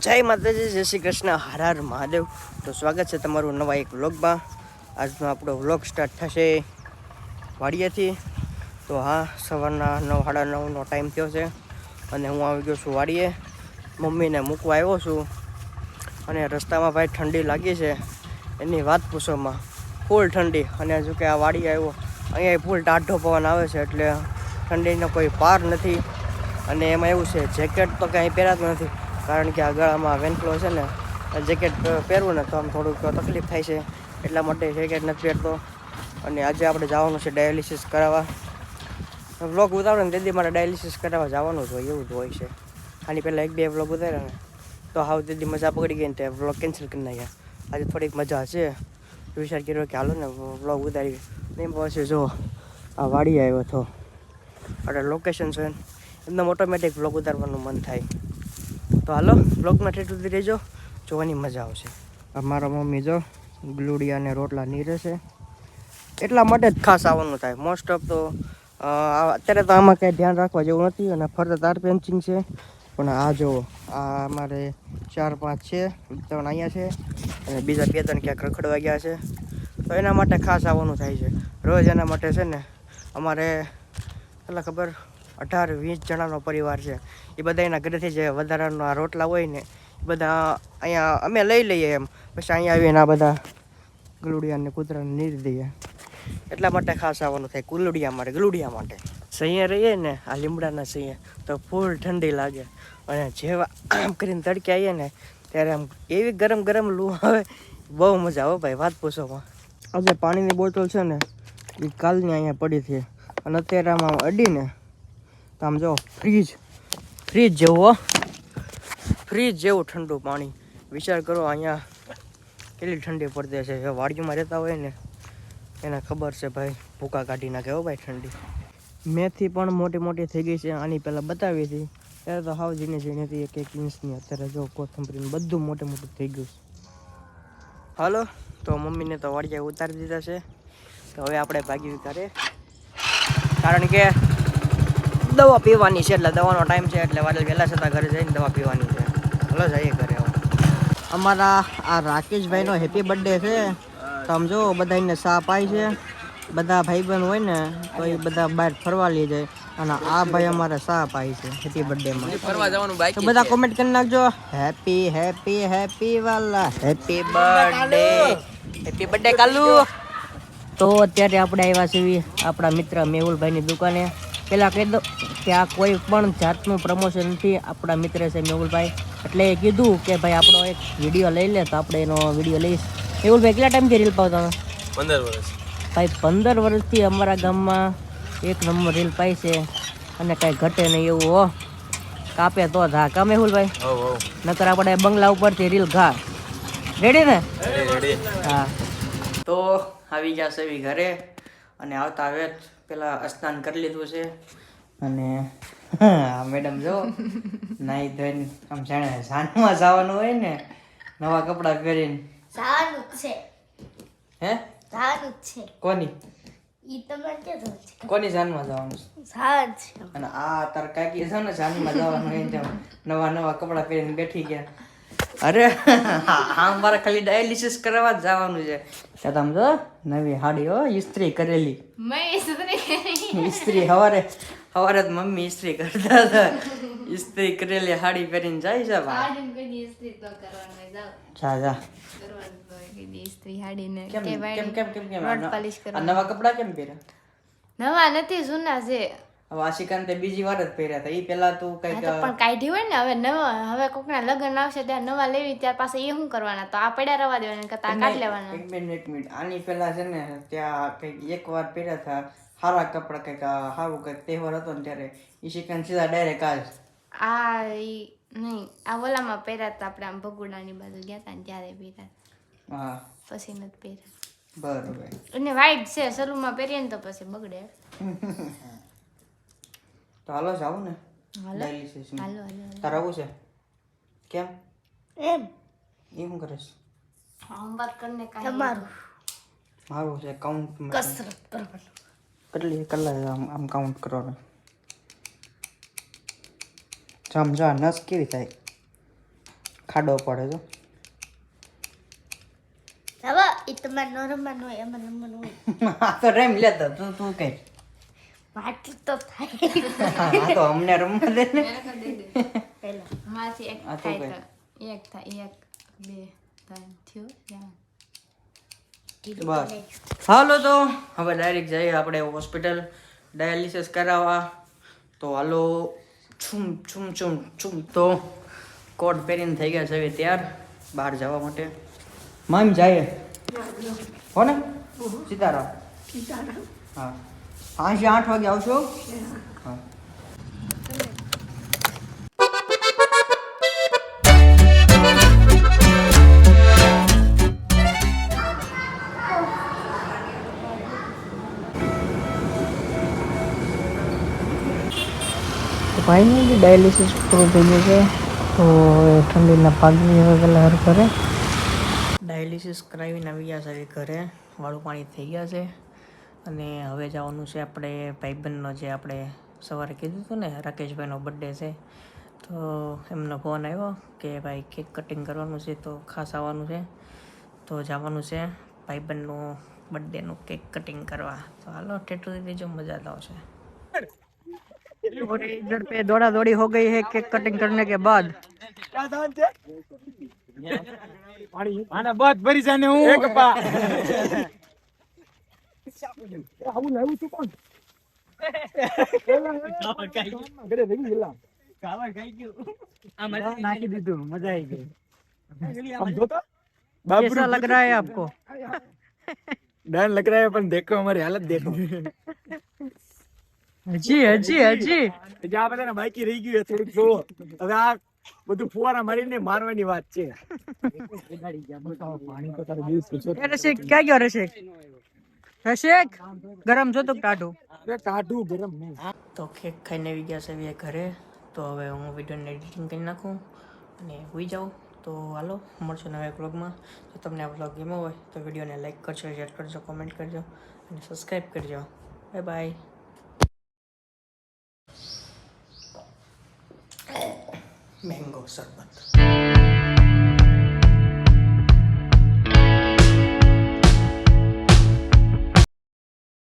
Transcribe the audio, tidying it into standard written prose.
જય માતાજી, જય શ્રી કૃષ્ણ, હર હર મહાદેવ. તો સ્વાગત છે તમારું નવા એક વ્લોગમાં. આજનો આપણો વ્લોગ સ્ટાર્ટ થશે વાડીએથી. તો હા, સવારના 9:30નો ટાઈમ થયો છે અને હું આવી ગયો છું વાડીએ. મમ્મીને મૂકવા આવ્યો છું અને રસ્તામાં ભાઈ ઠંડી લાગી છે, એની વાત પૂછોમાં. ફૂલ ઠંડી. અને જો કે આ વાડી આવ્યો, અહીંયા ફૂલ ટાઢો પવન આવે છે, એટલે ઠંડીનો કોઈ પાર નથી. અને એમાં એવું છે, જેકેટ તો કાંઈ પહેરાતું નથી, કારણ કે આ ગળામાં વેનફ્લો છે ને, જેકેટ પહેરવું ને તો આમ થોડુંક તકલીફ થાય છે, એટલા માટે જેકેટ નથી પહેરતો. અને આજે આપણે જવાનું છે ડાયાલિસિસ કરાવવા. વ્લોગ ઉતારો ને તેથી મારે ડાયાલિસિસ કરાવવા જવાનું જ હોય, એવું જ હોય છે. આની પહેલાં 1-2 વ્લોગ ઉતાર્યા ને તો હાવ તેથી મજા પકડી ગઈ ને તે વ્લોગ કેન્સલ કરી નાખ્યા. આજે થોડીક મજા છે, વિચાર કર્યો કે હાલો ને વ્લોગ ઉતારી. એમ પછી જો આ વાડી આવ્યો હતો, આપણે લોકેશન છે, એકદમ ઓટોમેટિક વ્લોગ ઉતારવાનું મન થાય. તો હાલો બ્લોગમાં ઠેઠ સુધી રહેજો, જોવાની મજા આવશે. મારા મમ્મી જો ગ્લુડિયા અને રોટલા નીરે છે, એટલા માટે જ ખાસ આવવાનું થાય. મોસ્ટ ઓફ તો અત્યારે તો આમાં કંઈ ધ્યાન રાખવા જેવું નથી અને ફરતા તાર પેન્ચિંગ છે. પણ આ જુઓ, આ અમારે 4-5 છે, 3 અહીંયા છે અને બીજા 2-3 ક્યાંક રખડવા ગયા છે. તો એના માટે ખાસ આવવાનું થાય છે રોજ. એના માટે છે ને અમારે પેલા ખબર 18-20 જણાનો પરિવાર છે. એ બધા એના ઘરેથી જે વધારાનો આ રોટલા હોય ને, એ બધા અહીંયા અમે લઈ લઈએ એમ. પછી અહીંયા આવીને આ બધા ગુલુડિયાને કૂતરાને નીરી દઈએ. એટલા માટે ખાસ આવવાનું થાય ગુલુડિયા માટે, ગુલુડિયા માટે. સૈયા રહીએ ને આ લીમડાના સૈયા તો ફૂલ ઠંડી લાગે. અને જેવા આમ કરીને તડકે આવીએ ને ત્યારે આમ એવી ગરમ ગરમ લૂ આવે, બહુ મજા આવે ભાઈ, વાત પૂછોમાં. આજે પાણીની બોટલ છે ને એ કાલની અહીંયા પડી છે અને અત્યારે આમાં અડીને તો આમ જો ફ્રીજ જેવું ઠંડુ પાણી. વિચાર કરો અહીંયા કેટલી ઠંડી પડતી છે. જો વાડીમાં રહેતા હોય ને એને ખબર છે ભાઈ, ભૂકા કાઢી નાખે હો ભાઈ ઠંડી. મેથી પણ મોટી મોટી થઈ ગઈ છે. આની પહેલાં બતાવી હતી ત્યારે તો હાવ ઝીણી ઝીણી હતી, 1-1 ઇંચની. અત્યારે જો કોથમરીને બધું મોટું મોટું થઈ ગયું છે. હાલો, તો મમ્મીને તો વાડીએ ઉતારી દીધા છે. તો હવે આપણે ભાગી ઘરે, કારણ કે દવા પીવાની છે, એટલે દવાનો ટાઈમ છે, એટલે વારે વહેલા છતાં ઘરે જઈને દવા પીવાની છે. હલો જઈએ ઘરે. અમારા આ રાકેશભાઈનો હેપી બર્થડે છે. તો આમ જો બધા એને સા પાય છે. બધા ભાઈબંધ હોય ને તો એ બધા બહાર ફરવા લઈ જાય અને આ ભાઈ અમારે સા પાય છે હેપી બર્થડેમાં. ફરવા જવાનું બાકી. તો બધા કોમેન્ટ કરી નાખજો, હેપી હેપી હેપી વાલા હેપી બર્થડે કાલુ. તો અત્યારે આપણે આવ્યા છીએ આપણા મિત્ર મેહુલભાઈની દુકાને. પહેલાં કહી દો કે આ કોઈ પણ જાતનું પ્રમોશન નથી, આપણા મિત્ર છે મેહુલભાઈ. એટલે એ કીધું કે ભાઈ આપણો એક વિડીયો લઈ લે, તો આપણે એનો વિડીયો લઈશ. મેહુલભાઈ કેટલા ટાઈમથી રીલ પાવતા તમે? 15 વર્ષ. ભાઈ 15 વર્ષથી અમારા ગામમાં 1 નંબર રીલ પાય છે અને કાંઈ ઘટે નહીં એવું હો. કાપે તો જ હા કા મેહુલભાઈ? નકર આપણે બંગલા ઉપરથી રીલ ઘા. રેડી ને? રેડી. હા. તો આવી ગયા છે ઘરે અને આવતા હવે પેલા સ્નાન કરી લીધું છે. અને મેડમ જો નાઈ ધોઈને આમ જાણે જાનમાં જવાનું હોય ને, નવા કપડાં પહેરીને જવાનું જ છે. હે જવાનું જ છે. કોની ઈ તમને કેતો છે. કોની જાનમાં જવાનું છે? જવાનું છે. અને આ તાર કાકી છે ને જાનમાં જવાનું હોય ને, નવા કપડાં પહેરીને બેઠી ગયા. અરે હા, મારે ખાલી ડાયાલિસિસ કરવા જ જવાનું છે. ત્યાં તમે જો નવી હાડી હો, ઇસ્ત્રી કરેલી. ઇસ્ત્રી સવારે જ મમ્મી ઇસ્ત્રી કરતા હતા. ઇસ્ત્રી કરેલી હાડી પહેરીને જાય છે ભાઈ. જા આ નવા કપડા કેમ પહેર્યા? નવા નથી, જૂના છે. હવે આશિકાને બીજી વાર જ પહેર્યા હતા. એ પેલા તું કઈક પણ કાઢી હોય ને, હવે નવા, હવે કોકના લગ્ન આવશે ત્યારે નવા લેવી, ત્યાર પાસે એ શું કરવાના? તો આ પડ્યા રવા દેવાના કરતા કાઢ લેવાના. એક મિનિટ આની પેલા છે ને ત્યાં કઈક 1 વાર પહેર્યા હતા સારા કપડા, કઈક સારું કઈક તહેવાર હતો ને ત્યારે ઈશિકાને સીધા ડાયરેક્ટ આ નહીં, આ ઓલામાં પહેર્યા હતા આપણે, આમ ભગુડાની બાજુ ગયા હતા ને ત્યારે પહેર્યા. હા, પછી નથી પહેર્યા. બરોબર. અને વાઈટ છે, શરૂમાં પહેરીએ ને તો પછી બગડે. તો હાલો જાવું ને ડાયાલિસિસ. તારે આવું છે? કેમ એમ એ શું કરીશ? હોમવર્ક કરીને કાંઈ તમારું મારું છે કાઉન્ટ કસરત કરવાનું. કેટલી કલાક આમ કાઉન્ટ કરવાનું? જામ જા નસ કેવી થાય? ખાડો પડે તો હવે એ તમારે નો રમવાનું હોય એમાં રમવાનું હોય આ તો રેમ લેતો તું તું કઈ વાટી તો થાય આ તો અમને રમવા દે ને પહેલા માથી એક આ તો થાય તો એક થાય 1 2 3 થયો બસ હાલો તો હવે ડાયરેક્ટ જઈએ આપણે હોસ્પિટલ ડાયાલિસિસ કરાવવા તો હાલો છુમ છુમ છુમ છુમ તો કોટ પહેરીને થઈ ગયા છે હવે તૈયાર બહાર જવા માટે મામ જાય હો ને સીતારામ હા 8 વાગે આવશો હા ફાઇનલી ડાયાલિસિસ પૂરું થઈ ગયું છે તો ઠંડીના પાગી વગેરે હર કરે ડાયાલિસિસ કરાવીને આવી ગયા છે ઘરે વાળું પાણી થઈ ગયા છે અને હવે જવાનું છે આપણે ભાઈબંધનો જે આપણે સવારે કીધું હતું ને રાકેશભાઈનો બર્થડે છે તો એમનો ફોન આવ્યો કે ભાઈ કેક કટિંગ કરવાનું છે તો ખાસ આવવાનું છે તો જવાનું છે ભાઈબંધનું બર્થડેનું કેક કટિંગ કરવા તો હાલો ટેટુ દીધી જો મજા આવશે इधर पे दौड़ा दौड़ी हो गई है केक कटिंग करने के बाद આના બસ ભરી જાને હું એક પા આવું લાવું તું કોણ ગડે ભેગી ગેલા કાવર ખાઈ ગયો આ મને નાખી દીધું મજા આવી ગઈ अब જોતો कैसा लग रहा है आपको डर लग रहा है पर देखो हमारी हालत देखो હજી હજી હજી જે આ બધાને બાકી રહી ગયું થોડુંક જોવો હવે આ બધું ફુવારા મારીને મારવાની વાત છે પાણી તો તારે દિવસ પૂછો રસિક ક્યાં ગયો રસિક રસિક ગરમ જો તો ટાઢું કાઢું ગરમ નહીં તો કેક ખાઈને આવી ગયા છે હવે ઘરે તો હવે હું વિડીયોને એડિટિંગ કરી નાખું અને હોઈ જાઉં તો હાલો મળશું નવા વ્લોગમાં જો તમને આ વ્લોગ ગમ્યો હોય તો વિડીયોને લાઈક કરજો શેર કરજો કોમેન્ટ કરજો અને સબસ્ક્રાઈબ કરજો બાય બાય મેંગો શરબત